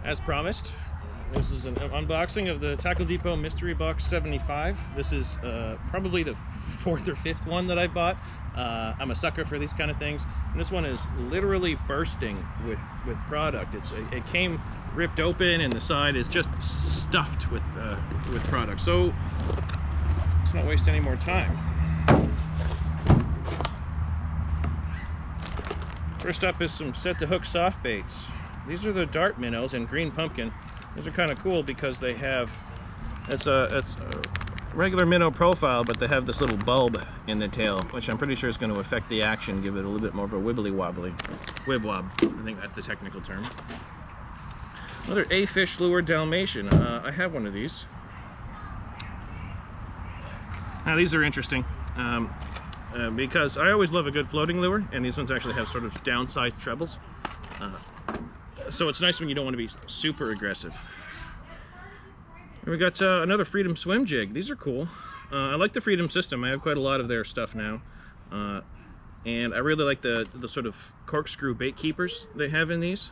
As promised, this is an unboxing of the Tackle Depot Mystery Box 75. This is probably the fourth or fifth one that I bought. I'm a sucker for these kind of things, and this one is literally bursting with product. It came ripped open, and the side is just stuffed with product. So let's not waste any more time. First up is some Set to Hook soft baits. These are the dart minnows in green pumpkin. These are kind of cool because they have, it's a regular minnow profile, but they have this little bulb in the tail, which I'm pretty sure is going to affect the action, give it a little bit more of a wibbly wobbly. Wib-wob, I think that's the technical term. Another A-Fish Lure Dalmatian. I have one of these. Now these are interesting. Because I always love a good floating lure, and these ones actually have sort of downsized trebles. So it's nice when you don't want to be super aggressive. And we got another Freedom Swim jig. These are cool. I like the Freedom system. I have quite a lot of their stuff now. And I really like the sort of corkscrew bait keepers they have in these.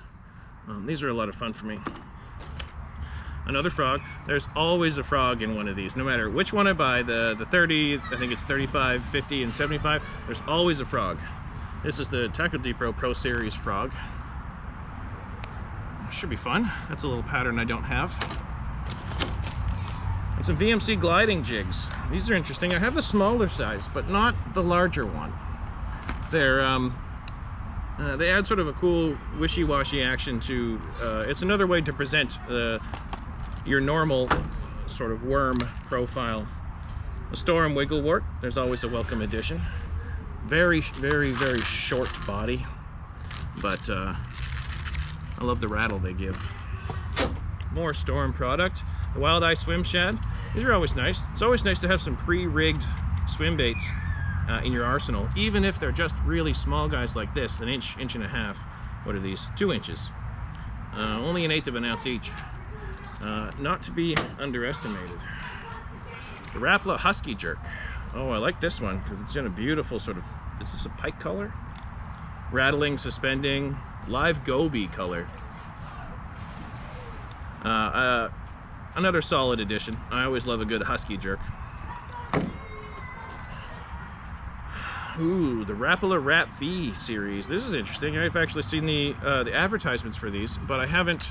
These are a lot of fun for me. Another frog. There's always a frog in one of these, no matter which one I buy. The 30, I think it's 35, 50, and 75. There's always a frog. This is the Tackle Depot Pro Series frog. Should be fun. That's a little pattern I don't have. And some VMC gliding jigs. These are interesting. I have the smaller size, but not the larger one. They're they add sort of a cool wishy-washy action to. It's another way to present your normal sort of worm profile. A Storm Wigglewort, there's always a welcome addition. Very, very, very short body, but I love the rattle they give. More Storm product. The Wild Eye Swim Shad. These are always nice. It's always nice to have some pre-rigged swim baits in your arsenal, even if they're just really small guys like this, an inch, inch and a half. What are these? 2 inches. Only 1/8 of an ounce each. Not to be underestimated. The Rapala Husky Jerk. Oh, I like this one because it's in a beautiful sort of, is this a pike color? Rattling, suspending, live goby color. Another solid addition. I always love a good Husky Jerk. Ooh, the Rapala Rap V series. This is interesting. I've actually seen the advertisements for these, but I haven't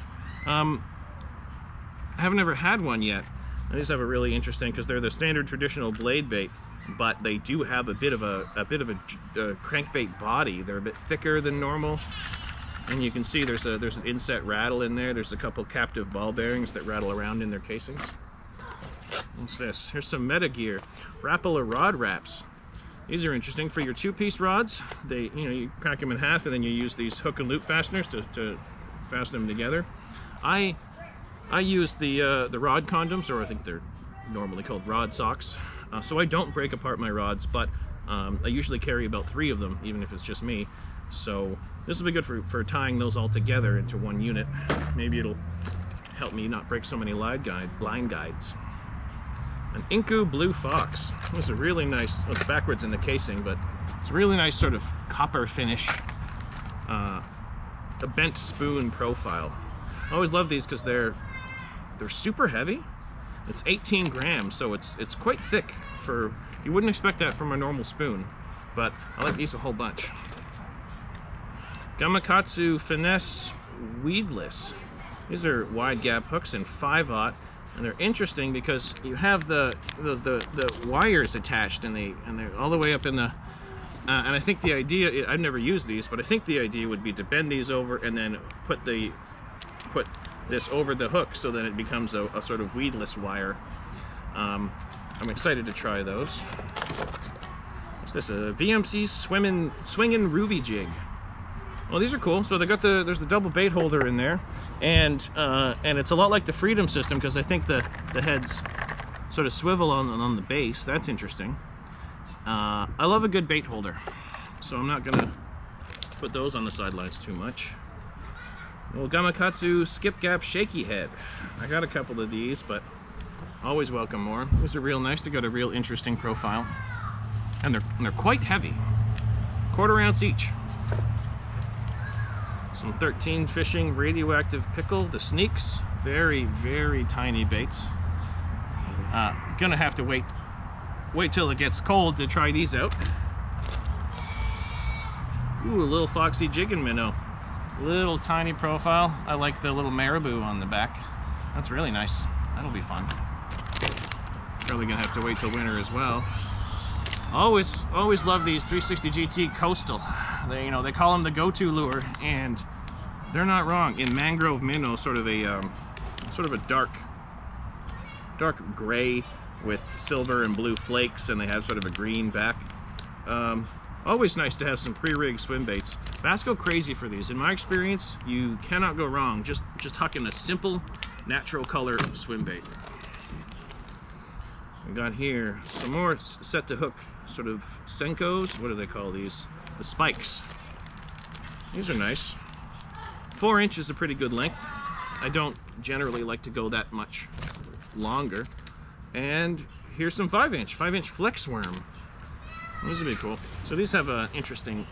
ever had one yet. These have a really interesting, because they're the standard traditional blade bait, but they do have a bit of a crankbait body. They're a bit thicker than normal, and you can see there's an inset rattle in there. There's a couple captive ball bearings that rattle around in their casings. What's this? Here's some meta gear. Rapala Rod Wraps. These are interesting for your 2-piece rods. They, you crack them in half, and then you use these hook and loop fasteners to fasten them together. I use the rod condoms, or I think they're normally called rod socks, so I don't break apart my rods, but I usually carry about 3 of them, even if it's just me. So this will be good for tying those all together into one unit. Maybe it'll help me not break so many blind guides. An Inku Blue Fox. This is a really nice, well, it's backwards in the casing, but it's a really nice sort of copper finish, a bent spoon profile. I always love these because they're super heavy. It's 18 grams, so it's quite thick. You wouldn't expect that from a normal spoon, but I like these a whole bunch. Gamakatsu Finesse Weedless. These are wide gap hooks in 5/0, and they're interesting because you have the wires attached, and they're all the way up in the. And I think the idea, I've never used these, but I think the idea would be to bend these over and then put this over the hook so that it becomes a sort of weedless wire. I'm excited to try those. What's this? A VMC Swingin' Ruby Jig. Well, these are cool. So they got there's the double bait holder in there, and it's a lot like the Freedom system because I think the heads sort of swivel on the base. That's interesting. I love a good bait holder, so I'm not gonna put those on the sidelines too much. Well, Gamakatsu Skip Gap Shaky Head. I got a couple of these, but always welcome more. These are real nice. They got a real interesting profile, and they're quite heavy. 1/4 ounce each. Some 13 fishing radioactive pickle, the sneaks. Very, very tiny baits. Gonna have to wait till it gets cold to try these out. Ooh, a little foxy jigging minnow. Little tiny profile. I like the little marabou on the back. That's really nice. That'll be fun. Probably gonna have to wait till winter as well. Always love these 360 GT Coastal. They call them the go-to lure, and they're not wrong. In mangrove minnow, sort of a dark gray with silver and blue flakes, and they have sort of a green back. Always nice to have some pre-rigged swim baits. Bass go crazy for these. In my experience, you cannot go wrong just hucking a simple, natural color swim bait. We got here some more set to hook sort of Senkos. What do they call these? The spikes. These are nice. 4 inch is a pretty good length. I don't generally like to go that much longer. And here's some 5-inch flex worm. These would be cool. So these have interesting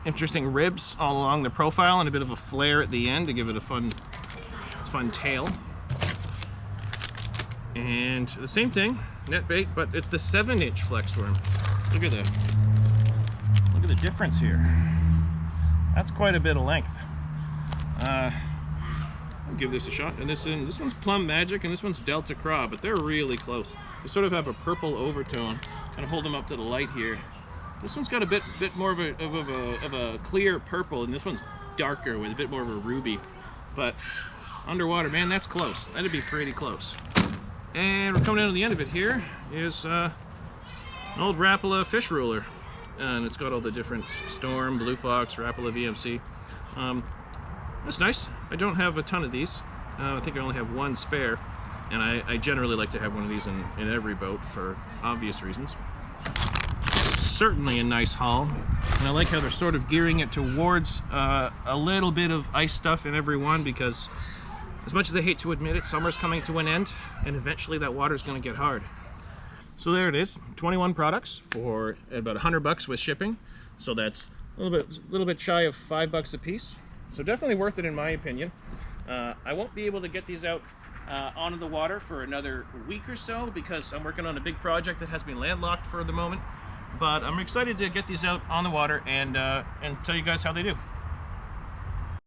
ribs all along the profile and a bit of a flare at the end to give it a fun tail. And the same thing, net bait, but it's the 7-inch flex worm. Look at the difference here. That's quite a bit of length. I'll give this a shot. And this one's Plum Magic and this one's Delta Craw, but they're really close. They sort of have a purple overtone. Kind of hold them up to the light here. This one's got a bit more of a clear purple, and this one's darker with a bit more of a ruby. But underwater, man, that's close. That'd be pretty close. And we're coming down to the end of it. Here is an old Rapala fish ruler, and it's got all the different Storm, Blue Fox, Rapala VMC. That's nice. I don't have a ton of these. I think I only have one spare, and I generally like to have one of these in every boat for obvious reasons. Certainly a nice haul, and I like how they're sort of gearing it towards a little bit of ice stuff in every one, because as much as I hate to admit it, summer's coming to an end, and eventually that water's going to get hard. So there it is, 21 products for about $100 with shipping. So that's a little bit shy of $5 a piece. So definitely worth it in my opinion. I won't be able to get these out onto the water for another week or so because I'm working on a big project that has been landlocked for the moment. But I'm excited to get these out on the water and tell you guys how they do.